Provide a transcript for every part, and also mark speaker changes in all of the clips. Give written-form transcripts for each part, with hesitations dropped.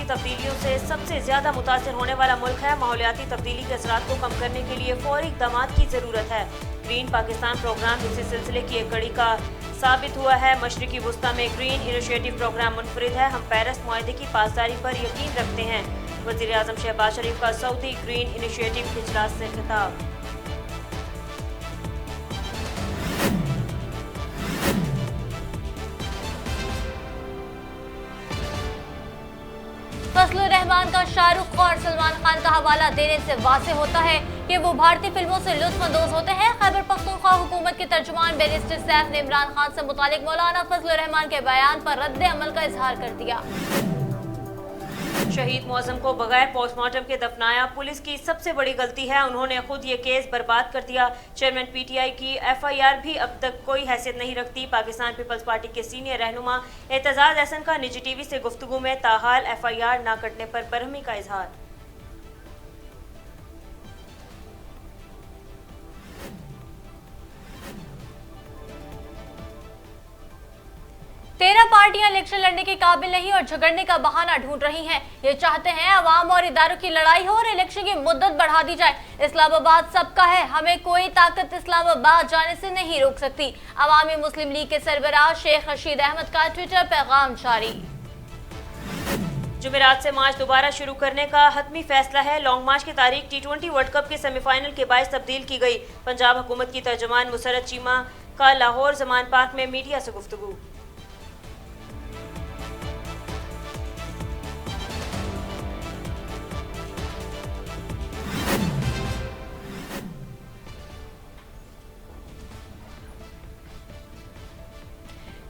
Speaker 1: माहौलियाती तब्दीलियों से सबसे ज्यादा मुतासिर होने वाला मुल्क है। माहौलियाती तब्दीली के असरात को कम करने के लिए फौरी इक़दामात की जरूरत है। ग्रीन पाकिस्तान प्रोग्राम इसी सिलसिले की एक कड़ी का साबित हुआ है। मशरिकी वुस्ता में ग्रीन इनिशिएटिव प्रोग्राम मुनफरिद है। हम पेरिस मुआहदे की पासदारी पर यकीन रखते हैं। वज़ीर आज़म शहबाज शरीफ का सऊदी ग्रीन इनिशिएटिव इजलास से खिताब।
Speaker 2: फजलुर रहमान का शाहरुख और सलमान खान का हवाला देने से वाज़ेह होता है कि वो भारतीय फिल्मों से लुत्फअंदोज होते हैं। खैबर पख्तूनख्वा हुकूमत के तर्जुमान बैरिस्टर सैफ ने इमरान खान से मुतालिक मौलाना फजलुर रहमान के बयान पर रद्द अमल का इजहार कर दिया।
Speaker 1: शहीद मौज़म को बगैर पोस्टमार्टम के दफनाया पुलिस की सबसे बड़ी गलती है। उन्होंने खुद ये केस बर्बाद कर दिया। चेयरमैन पीटीआई की एफआईआर भी अब तक कोई हैसियत नहीं रखती। पाकिस्तान पीपल्स पार्टी के सीनियर रहनुमा एतजाज अहसन का निजी टीवी से गुफ्तगू में ताहाल एफआईआर न कटने पर बरहमी का इजहार।
Speaker 2: 13 पार्टियां इलेक्शन लड़ने के काबिल नहीं और झगड़ने का बहाना ढूंढ रही हैं। ये चाहते हैं अवाम और इदारों की लड़ाई हो और इलेक्शन की मुद्दत बढ़ा दी जाए। इस्लामाबाद सबका है, हमें कोई ताकत इस्लामाबाद जाने से नहीं रोक सकती। अवामी मुस्लिम लीग के सरबराह शेख रशीद अहमद का ट्विटर पैगाम जारी।
Speaker 1: जुमेरात से मार्च दोबारा शुरू करने का हतमी फैसला है। लॉन्ग मार्च की तारीख T20 वर्ल्ड कप के सेमीफाइनल के बायस तब्दील की गई। पंजाब हुकूमत की तर्जुमान मुसरत चीमा का लाहौर जमान पार्क में मीडिया से गुफ्तगू।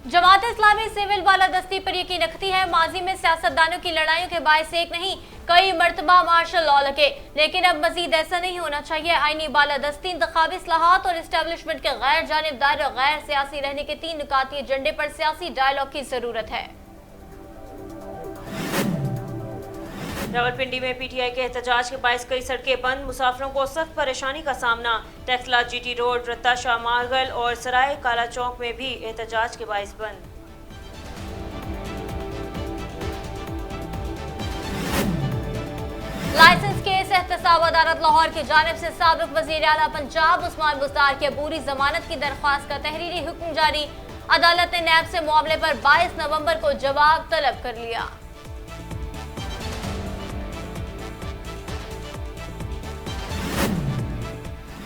Speaker 2: जमात इस्लामी सिविल बालादस्ती पर यकीन रखती है। माजी में सियासतदानों की लड़ाइयों के बायस एक नहीं कई मर्तबा मार्शल लॉ लगे, लेकिन अब मजीद ऐसा नहीं होना चाहिए। आईनी बालादस्ती, इंतखाबी इस्लाहात और इस्टेब्लिशमेंट के गैर जानिबदार और गैर सियासी रहने के 3 नुकाती एजेंडे पर सियासी डायलॉग की जरूरत है।
Speaker 1: रावलपिंडी में पीटीआई के एहतजाज के बायस कई सड़कें बंद। मुसाफिरों को सख्त परेशानी का सामना। टेक्सला, जीटी रोड, रत्ता शाह मार्गल और सराय काला चौक में भी एहतजाज के बायस बंद।
Speaker 2: लाइसेंस केस एहतसाब अदालत लाहौर की जानिब से साबिक वजीर आला पंजाब उस्मान बुज़दार की अबूरी जमानत की दरख्वास्त का तहरीरी हुक्म जारी। अदालत ने नैब से मामले पर 22 नवंबर को जवाब तलब कर लिया।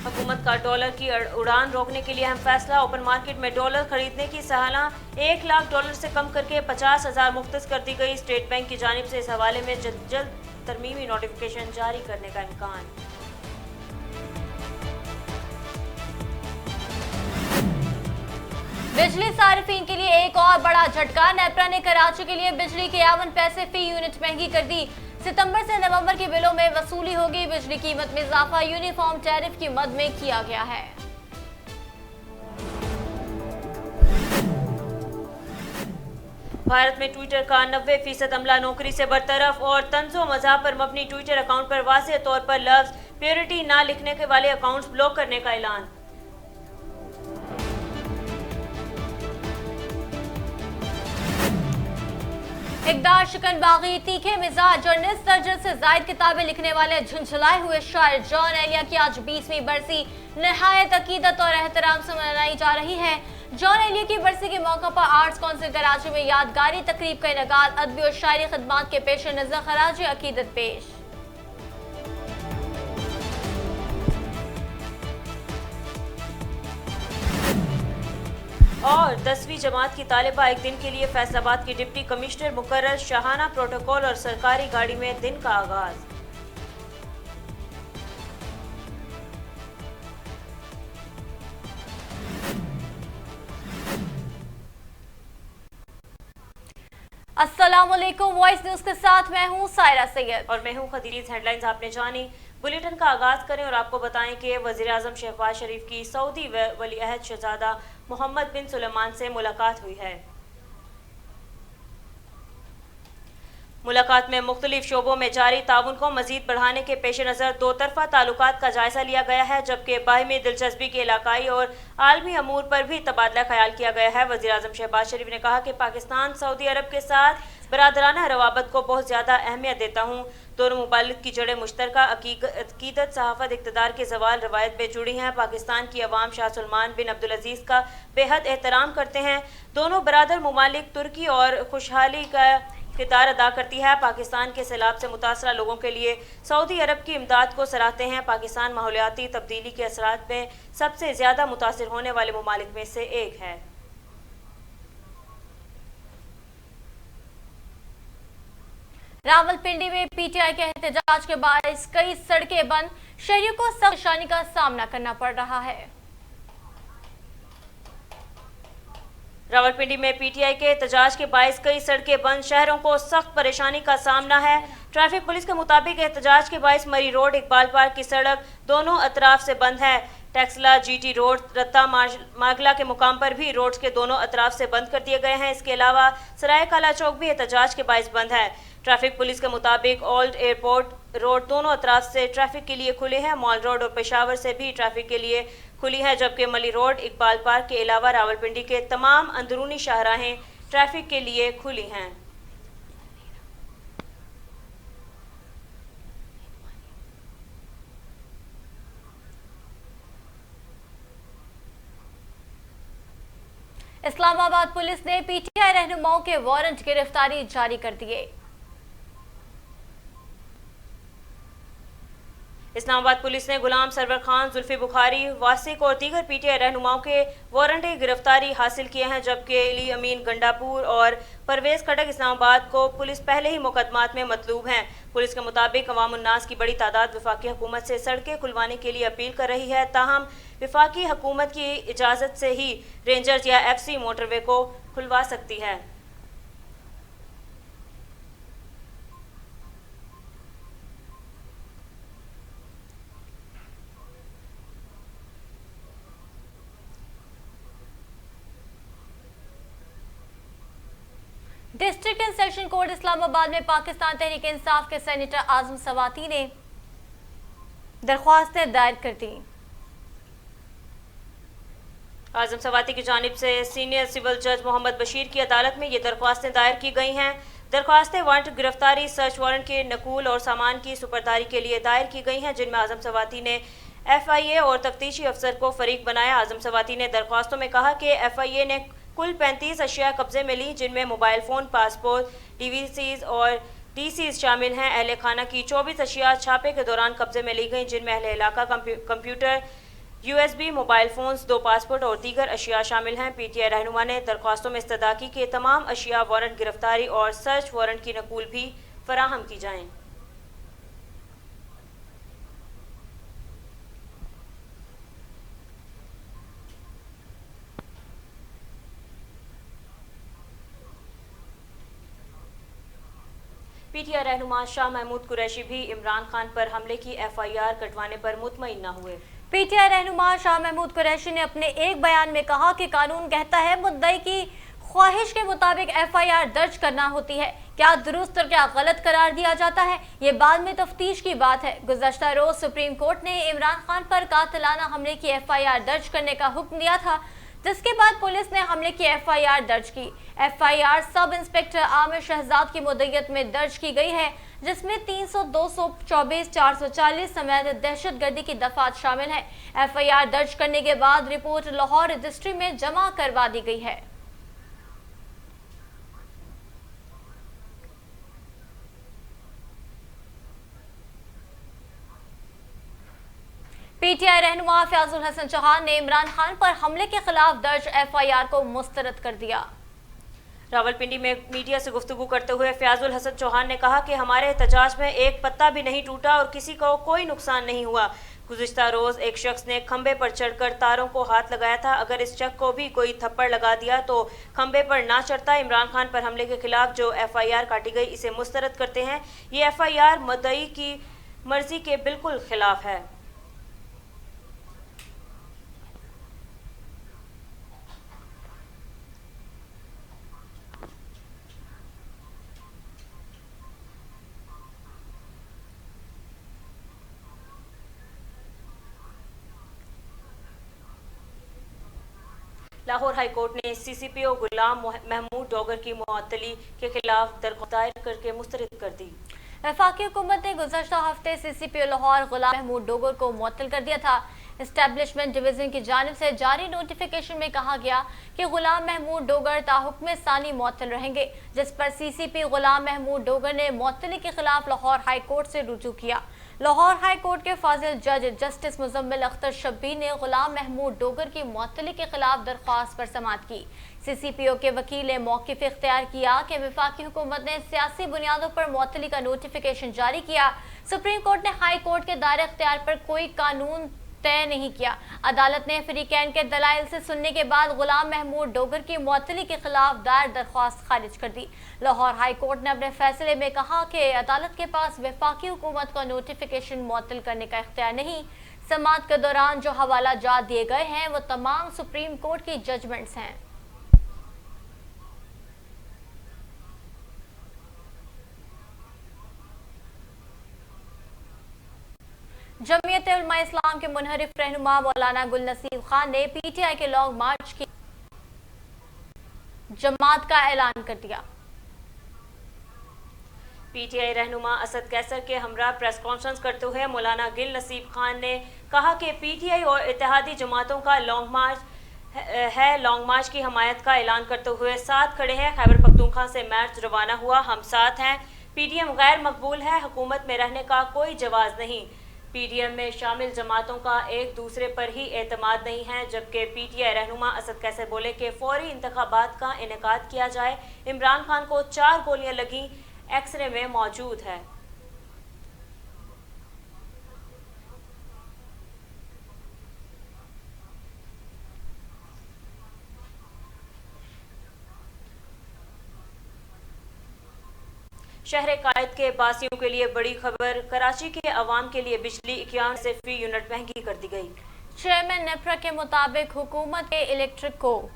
Speaker 1: हुकूमत का डॉलर की उड़ान रोकने के लिए अहम फैसला। ओपन मार्केट में डॉलर खरीदने की सालाना $1 लाख से कम करके 50,000 मुख्तस कर दी गई। स्टेट बैंक की जानिब से इस हवाले में जल्द तरमीमी नोटिफिकेशन जारी करने का इम्कान।
Speaker 2: बिजली सार्फिन के लिए एक और बड़ा झटका। नेपरा ने कराची के लिए बिजली के 51 पैसे फी यूनिट महंगी कर दी। सितंबर से नवंबर के बिलों में वसूली होगी। बिजली कीमत में इजाफा यूनिफॉर्म टैरिफ की मद में किया गया है।
Speaker 1: भारत में ट्विटर का 90% अमला नौकरी से बरतरफ और तंज़ो मज़ाक पर मबनी ट्विटर अकाउंट पर वाज़ेह तौर पर लफ्ज़ प्योरिटी ना लिखने के वाले अकाउंट्स ब्लॉक करने का ऐलान।
Speaker 2: इकदार शिकन बागी, तीखे मिजाज और निस दर्जन से जायद किताबें लिखने वाले झुंझुलाए हुए शायर जॉन एलिया की आज 20वीं बरसी निहायत अकीदत और एहतराम से मनाई जा रही है। जॉन एलिया की बरसी के मौके पर आर्ट्स काउंसिल कराची में यादगारी तकरीब का इनेकाद। अदबी और शायरी खिदमात के पेश नजर खराज अकीदत पेश।
Speaker 1: और 10वीं जमात की तालिबा एक दिन के लिए फैसलाबाद की डिप्टी कमिश्नर मुकर्रर। शाहाना प्रोटोकॉल और सरकारी गाड़ी में दिन का आगाज।
Speaker 2: अस्सलाम वालेकुम। वॉइस न्यूज के साथ मैं हूं सायरा सैयद
Speaker 1: और मैं हूं खदीज। हेडलाइंस आपने जानी। बुलेटिन का आगाज करें और आपको बताएं कि वज़ीर आज़म शहबाज शरीफ की सऊदी वली अहद शहजादा मोहम्मद बिन सुलेमान से मुलाकात हुई है। मुलाकात में मुख्तलिफ शोबों में जारी ताउन को मजीद बढ़ाने के पेश नज़र दो तरफा ताल्लुकात का जायजा लिया गया है, जबकि बाहिमी दिलचस्पी के इलाकाई और आलमी अमूर पर भी तबादला ख्याल किया गया है। वज़ीर आज़म शहबाज शरीफ ने कहा कि पाकिस्तान सऊदी अरब के साथ बरादराना रवाबत को बहुत ज़्यादा अहमियत देता हूँ। दोनों मुमालिक की जड़ें मुश्तरका अकीदत, सहाफ़त, इक़्तिदार के ज़वाल रवायत पे जुड़ी हैं। पाकिस्तान की अवाम शाह सलमान बिन अब्दुल अज़ीज़ का बेहद एहतराम करते हैं। दोनों बरादर मुमालिक तुर्की और खुशहाली का किरदार अदा करती है। पाकिस्तान के सैलाब से मुतासरा लोगों के लिए सऊदी अरब की इमदाद को सराहते हैं। पाकिस्तान माहौलियाती तब्दीली के असरात में सबसे ज़्यादा मुतासर होने वाले मुमालिक में से एक है।
Speaker 2: रावलपिंडी में पीटीआई के एहतजाज के बायस कई सड़कें बंद, शहरियों को सख्त परेशानी का सामना करना पड़ रहा है।
Speaker 1: रावलपिंडी में पीटीआई के एहतजाज के बायस कई सड़कें बंद, शहरों को सख्त परेशानी का सामना है। ट्रैफिक पुलिस के मुताबिक एहतजाज के बायस मरी रोड इकबाल पार्क की सड़क दोनों अतराफ से बंद है। टैक्सला, जीटी रोड, रत्ता मागला के मुकाम पर भी रोड्स के दोनों अतराफ से बंद कर दिए गए हैं। इसके अलावा सराय काला चौक भी एहतजाज के बायस बंद है। ट्रैफिक पुलिस के मुताबिक ओल्ड एयरपोर्ट रोड दोनों अतराफ से ट्रैफिक के लिए खुले हैं। मॉल रोड और पेशावर से भी ट्रैफिक के लिए खुली है, जबकि मली रोड, इकबाल पार्क के अलावा रावलपिंडी के तमाम अंदरूनी शाहराहें ट्रैफिक के लिए खुली हैं।
Speaker 2: इस्लामाबाद पुलिस ने पीटीआई रहनुमाओं के वारंट गिरफ्तारी जारी कर दिए।
Speaker 1: इस्लामाबाद पुलिस ने गुलाम सरवर खान, जुल्फी बुखारी, वासिक और दीगर पीटीआई रहनुमाओं के वारंट गिरफ्तारी हासिल किए हैं, जबकि अली अमीन गंडापुर और परवेज खटक इस्लामाबाद को पुलिस पहले ही मुकदमात में मतलूब हैं। पुलिस के मुताबिक अवाम उन्नास की बड़ी तादाद वफाकी हुकूमत से सड़कें खुलवाने के लिए अपील कर रही है, ताहम वफाकी हुकूमत की इजाज़त से ही रेंजर्स या एफसी मोटरवे को खुलवा सकती है।
Speaker 2: District and session court Islamabad में पाकिस्तान तहरीक इंसाफ के सेनेटर आजम सवाती ने दरख्वास्तें दायर कर दी।
Speaker 1: आजम सवाती की जानिब से सीनियर सिविल जज मोहम्मद बशीर की अदालत में ये दरख्वास्तें दायर की गई हैं। दरख्वास्तें वारंट गिरफ्तारी, सर्च वारंट के नकूल और सामान की सुपरदारी के लिए दायर की गई हैं, जिनमें आजम सवाती ने FIA और तफ्तीशी अफसर को फरीक बनाया। आजम सवाती ने दरख्वास्तों में कहा कि FIA ने कुल 35 अशिया कब्जे में ली, जिनमें मोबाइल फ़ोन, पासपोर्ट, DVCs और DCs शामिल हैं। अहले खाना की 24 अशिया छापे के दौरान कब्जे में ली गई, जिनमें अहले इलाका computer, USB, mobile phones, 2 passport और दीगर अशिया शामिल हैं। पीटीआई रहनुमा ने दरख्वास्तों में इस्तदा की कि तमाम अशिया वारंट गिरफ्तारी और सर्च वारंट की नकूल भी फराहम की जाएँ। पीटीआई रहनुमा शाह महमूद कुरैशी भी इमरान खान पर हमले की FIR कटवाने पर मुतमईन न हुए।
Speaker 2: पीटीआई रहनुमा शाह महमूद कुरैशी ने अपने एक बयान में कहा कि कानून कहता है मुद्दई की ख्वाहिश के मुताबिक FIR दर्ज करना होती है, क्या दुरुस्त और क्या गलत करार दिया जाता है ये बाद में तफ्तीश की बात है। गुज़श्ता रोज सुप्रीम कोर्ट ने इमरान खान पर कातिलाना हमले की FIR दर्ज करने का हुक्म दिया था, जिसके बाद पुलिस ने हमले की FIR दर्ज की। FIR sub inspector Aamir Shahzad की मुद्दत में दर्ज की गई है, जिसमें 300, 224, 440 समेत दहशतगर्दी की दफात शामिल है। FIR दर्ज करने के बाद रिपोर्ट लाहौर रजिस्ट्री में जमा करवा दी गई है। पीटीआई रहनुमा फयाजुल हसन चौहान ने इमरान खान पर हमले के खिलाफ दर्ज FIR को मुस्तरद कर दिया।
Speaker 1: रावलपिंडी में मीडिया से गुफ्तगू करते हुए फयाजुल हसन चौहान ने कहा कि हमारे एहतजाज में एक पत्ता भी नहीं टूटा और किसी को कोई नुकसान नहीं हुआ। गुज़िश्ता रोज एक शख्स ने खंबे पर चढ़कर तारों को हाथ लगाया था, अगर इस शख्स को भी कोई थप्पड़ लगा दिया तो खंबे पर ना चढ़ता। इमरान खान पर हमले के खिलाफ जो FIR काटी गई इसे मुस्तरद करते हैं। ये FIR मुद्दई की मर्जी के बिल्कुल खिलाफ है। लाहौर हाई कोर्ट ने CCPO गुलाम महमूद डोगर की मुअत्तली के खिलाफ दरख्वास्त दायर करके मुस्तरद कर दी।
Speaker 2: वफाकी हुकूमत ने गुज़श्ता हफ्ते CCPO लाहौर गुलाम महमूद डोगर को मुअत्तल कर दिया था। एस्टेब्लिशमेंट डिवीजन की जानिब से जारी नोटिफिकेशन में कहा गया कि गुलाम महमूद डोगर ताहुक्म सानी मुअत्तल रहेंगे, जिस पर CCP गुलाम महमूद डोगर ने मुअत्तली के खिलाफ लाहौर हाई कोर्ट से रुजू किया। लाहौर हाई कोर्ट के फाजिल जज जस्टिस मुजम्मिल अख्तर शब्बीर ने गुलाम महमूद डोगर की मुअत्तली के खिलाफ दरख्वास्त पर समाअत की। CCPO के वकील ने मौक़िफ़ इख्तियार किया कि वफाकी हुकूमत ने सियासी बुनियादों पर मुअत्तली का नोटिफिकेशन जारी किया। सुप्रीम कोर्ट ने हाई कोर्ट के दायरे इख्तियार पर कोई कानून तय नहीं किया। अदालत ने फ्रीकैन के दलाइल से सुनने के बाद गुलाम महमूद डोगर की मुअत्तली के खिलाफ दायर दरख्वास्त खारिज कर दी। लाहौर हाई कोर्ट ने अपने फैसले में कहा कि अदालत के पास वफाकी हुकूमत को नोटिफिकेशन मुअत्तल करने का इख्तियार नहीं। समाअत के दौरान जो हवाला जात दिए गए हैं वो तमाम सुप्रीम कोर्ट की जजमेंट्स हैं। जमीयत उलमा इस्लाम के मुनहरिफ रहनुमा मौलाना गुलनसीब खान ने PTI के लॉन्ग मार्च की जमात का ऐलान कर दिया।
Speaker 1: PTI रहनुमा असद कैसर के हमरा प्रेस कॉन्फ्रेंस करते हुए मौलाना गिल नसीब खान ने कहा कि PTI और इत्तेहादी जमातों का लॉन्ग मार्च की हमायत का ऐलान करते हुए साथ खड़े हैं। खैबर पख्तूनख्वा से मार्च रवाना हुआ, हम साथ हैं। PDM गैर मकबूल है, हुकूमत में रहने का कोई जवाज नहीं। PDM में शामिल जमातों का एक दूसरे पर ही एतमाद नहीं है। जबकि PTI रहनुमा असद कैसर बोले कि फौरी इंतखाबात का इनेकाद किया जाए। इमरान खान को 4 गोलियां लगी, एक्सरे में मौजूद है। शहर कायद के बासियों के लिए बड़ी खबर, कराची के अवाम के लिए बिजली 51 से फी यूनिट महंगी कर दी गई।
Speaker 2: चेयरमैन नेफ्रा के मुताबिक हुकूमत के इलेक्ट्रिक को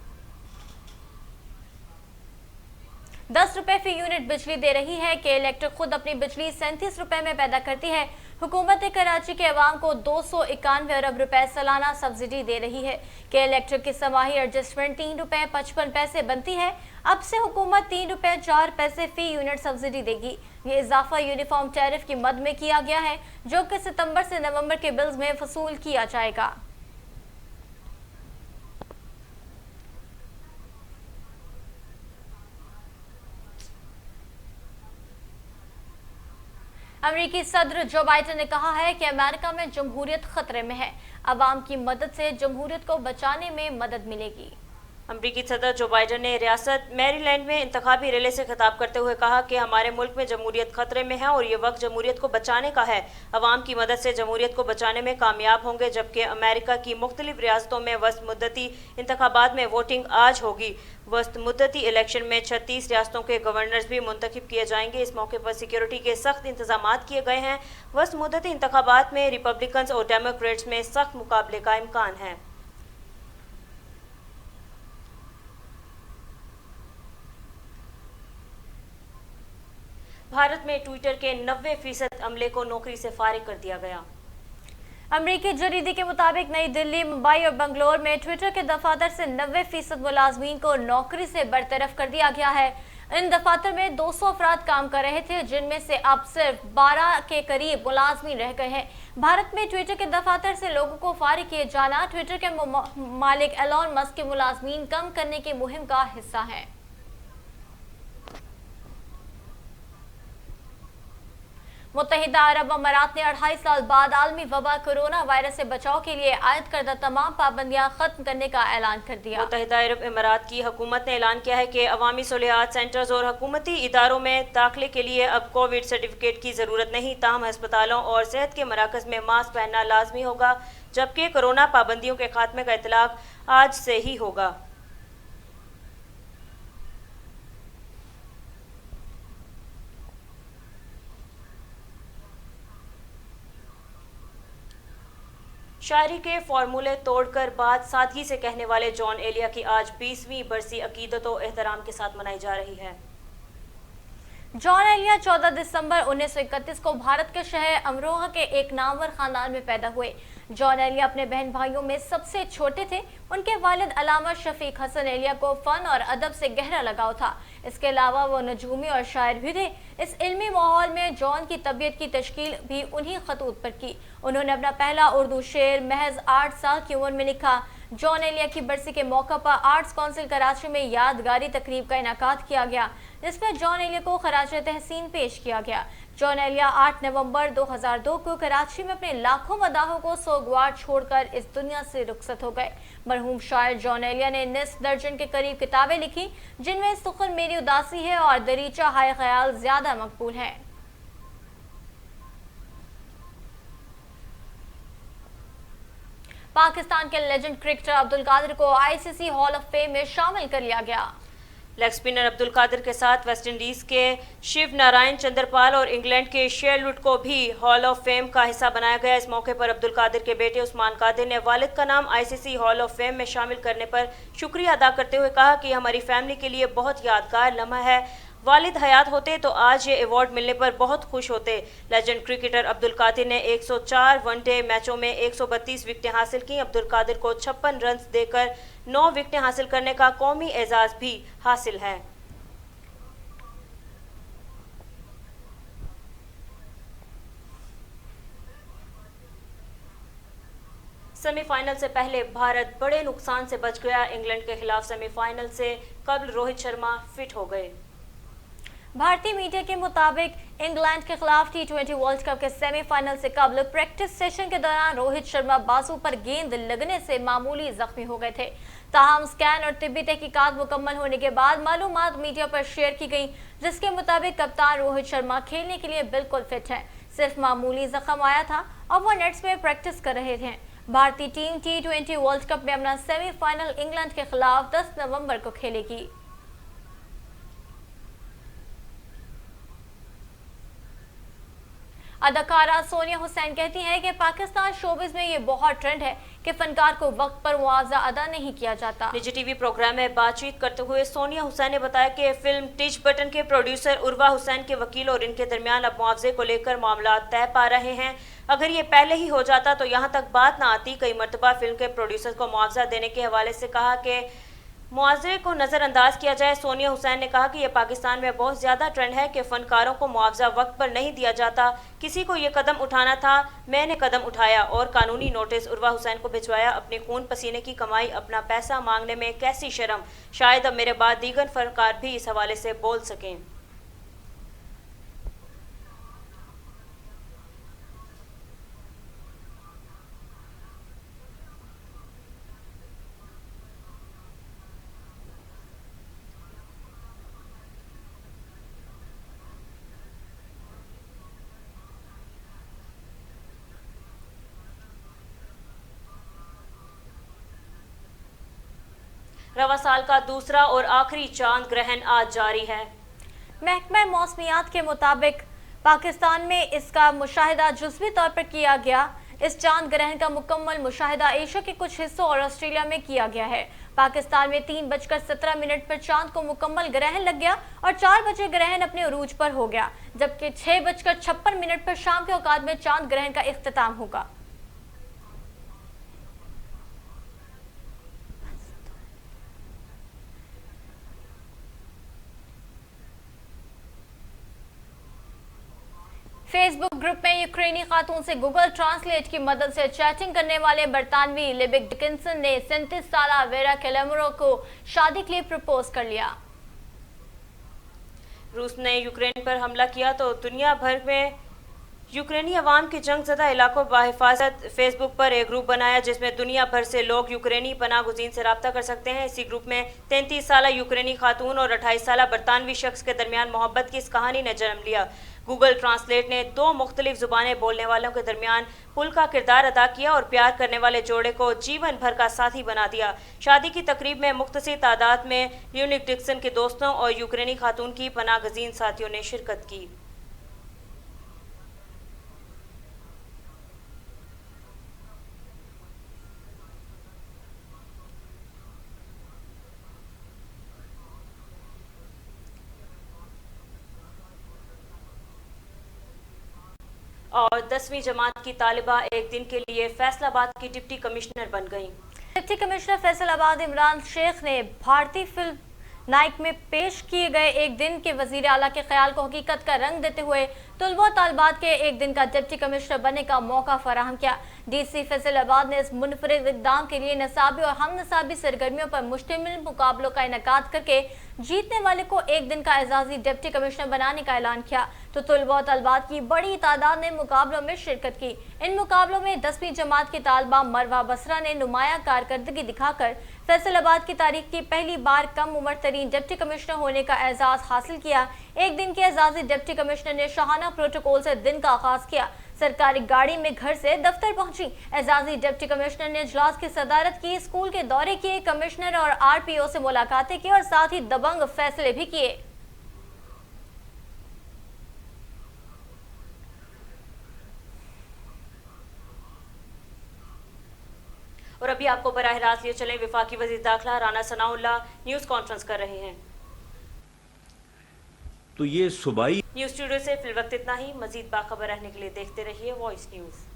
Speaker 2: 10 रुपए फी यूनिट बिजली दे रही है कि इलेक्ट्रिक खुद अपनी बिजली 37 रुपए में पैदा करती है। हुकूमत कराची के अवाम को 291 अरब रुपए सालाना सब्सिडी दे रही है कि इलेक्ट्रिक की समाही एडजस्टमेंट 3 रुपए 55 पैसे बनती है। अब से हुकूमत 3 रुपए 4 पैसे फी यूनिट सब्सिडी देगी। ये इजाफा यूनिफॉर्म टैरिफ की मद में किया गया है, जो कि सितंबर से नवंबर के बिल्स में वसूल किया जाएगा। अमेरिकी सदर जो बाइडेन ने कहा है कि अमेरिका में जमहूरियत खतरे में है, अवाम की मदद से जमहूरियत को बचाने में मदद मिलेगी।
Speaker 1: अमरीकी सदर जो बाइडेन ने रियासत मैरीलैंड में इंतखाबी रैली से खिताब करते हुए कहा कि हमारे मुल्क में जमहूरियत खतरे में है और ये वक्त जमहूरियत को बचाने का है। अवाम की मदद से जमहूरियत को बचाने में कामयाब होंगे। जबकि अमेरिका की मुख्तलिफ रियासतों में वस्त मुद्दती इंतखाबात में वोटिंग आज होगी। वस्त मुद्दती इलेक्शन में 36 रियासतों के गवर्नर्स भी मुंतखब किए जाएंगे। इस मौके पर सिक्योरिटी के सख्त इंतजाम किए गए हैं। वस्त मुद्दती इंतखाबात में रिपब्लिकन्स और डेमोक्रेट्स में सख्त मुकाबले का इम्कान है। भारत में ट्विटर के 90% अमले को नौकरी से फारिग कर दिया गया।
Speaker 2: अमरीकी जरीदे के मुताबिक नई दिल्ली, मुंबई और बंगलोर में ट्विटर के दफातर से 90% मुलाजमीन को नौकरी से बरतरफ कर दिया गया है। इन दफातर में 200 अफराद काम कर रहे थे, जिनमें से अब सिर्फ 12 के करीब मुलाजमीन रह गए हैं। भारत में ट्विटर के दफातर से लोगों को फारिग किए जाना ट्विटर के मालिक एलॉन मस्क के मुलाजमीन कम करने की मुहिम का हिस्सा है। मुत्तहिदा अरब अमारात ने 2.5 साल बाद आलमी वबा कोरोना वायरस से बचाव के लिए आयद करदा तमाम पाबंदियां खत्म करने का ऐलान कर दिया।
Speaker 1: मुत्तहिदा अरब अमारात की हुकूमत ने ऐलान किया है कि अवामी सहूलियात सेंटर्स और हुकूमती इदारों में दाखिले के लिए अब कोविड सर्टिफिकेट की ज़रूरत नहीं। ताहम अस्पतालों और सेहत के मराकज़ में मास्क पहनना लाजमी होगा, जबकि कोरोना पाबंदियों के खात्मे का इतलाक आज से ही होगा। शायरी के फार्मूले तोड़कर बात सादगी से कहने वाले जॉन एलिया की आज 20वीं बरसी अकीदत और एहतराम के साथ मनाई जा रही है।
Speaker 2: जॉन एलिया 14 दिसंबर 1931 को भारत के शहर अमरोहा के एक नामवर खानदान में पैदा हुए। जॉन एलिया अपने बहन भाइयों में सबसे छोटे थे। उनके वालिद अलामा शफीक हसन एलिया को फन और अदब से गहरा लगाव था। इसके अलावा वो नजूमी और शायर भी थे। इस इल्मी माहौल में जॉन की तबीयत की तश्कील भी उन्हीं खतूत पर की। उन्होंने अपना पहला उर्दू शेर महज 8 साल की उम्र में लिखा। जॉन एलिया की बरसी के मौका पर आर्ट्स काउंसिल कराची में यादगारी तकरीब का इनाकाद किया गया, जिसमें जॉन एलिया को खराज तहसीन पेश किया गया। जॉन एलिया 8 नवंबर 2002 को कराची में अपने लाखों मदाहों को सोगवार छोड़कर इस दुनिया से रुखसत हो गए। मरहूम शायर जॉन एलिया ने निस्फ दर्जन के करीब किताबें लिखी, जिनमें सुखन मेरी उदासी है और दरीचा हाय ख्याल ज्यादा मकबूल है। पाकिस्तान के लेजेंड क्रिकेटर अब्दुल कादिर को आईसीसी हॉल ऑफ फेम में शामिल कर लिया गया।
Speaker 1: लेग स्पिनर अब्दुल कादिर के साथ वेस्टइंडीज के शिव नारायण चंद्रपाल और इंग्लैंड के शेरवुड को भी हॉल ऑफ फेम का हिस्सा बनाया गया। इस मौके पर अब्दुल कादिर के बेटे उस्मान कादिर ने वालिद का नाम आईसीसी हॉल ऑफ फेम में शामिल करने पर शुक्रिया अदा करते हुए कहा कि हमारी फैमिली के लिए बहुत यादगार लम्हा है। वालिद हयात होते तो आज ये अवार्ड मिलने पर बहुत खुश होते। लेजेंड क्रिकेटर अब्दुल कादिर ने 104 वनडे मैचों में 132 विकेटें हासिल की। अब्दुल कादिर को 56 रन देकर 9 विकेटें हासिल करने का कौमी एजाज भी हासिल है। सेमीफाइनल से पहले भारत बड़े नुकसान से बच गया। इंग्लैंड के खिलाफ सेमीफाइनल से कबल रोहित शर्मा फिट हो गए।
Speaker 2: भारतीय मीडिया के मुताबिक इंग्लैंड के खिलाफ T20 वर्ल्ड कप के सेमीफाइनल से कबल प्रैक्टिस सेशन के दौरान रोहित शर्मा बाजू पर गेंद लगने से मामूली जख्मी हो गए थे। ताहम स्कैन और तिब्बी तहकीकात मुकम्मल होने के बाद मालूमात मीडिया पर शेयर की गई, जिसके मुताबिक कप्तान रोहित शर्मा खेलने के लिए बिल्कुल फिट हैं। सिर्फ मामूली जख्म आया था और वो नेट्स में प्रैक्टिस कर रहे थे। भारतीय टीम T20 वर्ल्ड कप में अपना सेमीफाइनल इंग्लैंड के खिलाफ 10 नवंबर को खेलेगी। अदाकारा सोनिया हुसैन कहती हैं कि पाकिस्तान शोबिज में ये बहुत ट्रेंड है कि फनकार को वक्त पर मुआवजा अदा नहीं किया जाता।
Speaker 1: निजी टीवी प्रोग्राम में बातचीत करते हुए सोनिया हुसैन ने बताया कि फिल्म टिच बटन के प्रोड्यूसर उर्वा हुसैन के वकील और इनके दरमियान अब मुआवजे को लेकर मामला तय पा रहे हैं। अगर ये पहले ही हो जाता तो यहाँ तक बात ना आती। कई मरतबा फिल्म के प्रोड्यूसर को मुआवजा देने के हवाले से कहा कि मुआवजे को नज़रअंदाज किया जाए। सोनिया हुसैन ने कहा कि यह पाकिस्तान में बहुत ज़्यादा ट्रेंड है कि फ़नकारों को मुआवजा वक्त पर नहीं दिया जाता। किसी को ये कदम उठाना था, मैंने कदम उठाया और कानूनी नोटिस उर्वा हुसैन को भिजवाया। अपने खून पसीने की कमाई, अपना पैसा मांगने में कैसी शर्म। शायद अब मेरे बाद दीगर फ़नकार भी इस हवाले से बोल सकें। रवा साल का दूसरा और आखिरी चांद ग्रहण आज जारी है।
Speaker 2: महकमा मौसमियात के मुताबिक पाकिस्तान में इसका मुशाहिदा जुज़वी तौर पर किया गया। इस चांद ग्रहण का मुकम्मल मुशाहिदा एशिया के कुछ हिस्सों और ऑस्ट्रेलिया में किया गया है। पाकिस्तान में 3:17 पर चांद को मुकम्मल ग्रहण लग गया और 4 बजे ग्रहण अपने उरूज पर हो गया, जबकि 6:56 पर शाम के औकात में चांद ग्रहण का इख्तिताम होगा। फेसबुक ग्रुप में यूक्रेनी खातून से गूगल ट्रांसलेट की मदद से चैटिंग करने वाले बरतानवी लिबिक डिकिंसन ने 37 साल वेरा कैलेमरो को शादी के लिए प्रपोज कर लिया।
Speaker 1: रूस ने यूक्रेन पर हमला किया तो दुनिया भर में यूक्रेनी अवाम के जंगज़दा इलाकों बाहिफाजत फेसबुक पर एक ग्रुप बनाया, जिसमें दुनिया भर से लोग यूक्रेनी पनाह गुज़ीन से रब्ता कर सकते हैं। इसी ग्रुप में 33 साल यूक्रेनी खातून और 28 साल बरतानवी शख्स के दरमियान मोहब्बत की इस कहानी ने जन्म लिया। गूगल ट्रांसलेट ने 2 मुख्तलिफ ज़ुबानें बोलने वालों के दरमियान पुल का किरदार अदा किया और प्यार करने वाले जोड़े को जीवन भर का साथी बना दिया। शादी की तकरीब में मुख्तसर तादाद में यूनिक डिक्सन के दोस्तों और यूक्रेनी खातून की पनाह गुज़ीन साथियों ने शिरकत की। और 10वीं जमात की तालिबा एक दिन के लिए फैसलाबाद की डिप्टी कमिश्नर बन गईं।
Speaker 2: डिप्टी कमिश्नर फैसलाबाद इमरान शेख ने भारतीय फिल्म नाइक में पेश किए गए एक दिन के वजीर आला के ख्याल को हकीकत का रंग देते हुए तुलबा तालबात के एक दिन का डिप्टी कमिश्नर बनने का मौका फराहम किया। डीसी फैसलाबाद ने इस मुनफरिद इक़दाम के लिए नसाबी और हम नसाबी सरगर्मियों पर मुश्तमिल मुकाबलों का इनेकाद करके जीतने वाले को एक दिन का एजाजी डिप्टी कमिश्नर बनाने का ऐलान किया। तो तुलबा तालबात की बड़ी तादाद ने मुकाबलों में शिरकत की। इन मुकाबलों में 10वीं जमात की तालबा मरवा बसरा ने नुमाया कारकर्दगी दिखाकर फैसलाबाद की तारीख की पहली बार कम उम्र तरीन डिप्टी कमिश्नर होने का एजाज हासिल किया। एक दिन के एजाजी डिप्टी कमिश्नर ने शाहाना प्रोटोकॉल से दिन का आगाज किया। सरकारी गाड़ी में घर से दफ्तर पहुंची। एजाजी डिप्टी कमिश्नर ने इजलास की सदारत की, स्कूल के दौरे किए, कमिश्नर और आरपीओ से मुलाकातें की और साथ ही दबंग फैसले भी किए।
Speaker 1: और अभी आपको बराह रास्त लिए चले विफाकी वजीर दाखिला राना सनाउल्लाह न्यूज कॉन्फ्रेंस कर रहे हैं।
Speaker 3: तो ये सूबाई
Speaker 1: न्यूज स्टूडियो से फिल वक्त इतना ही। मजीद बाखबर रहने के लिए देखते रहिए वॉइस न्यूज।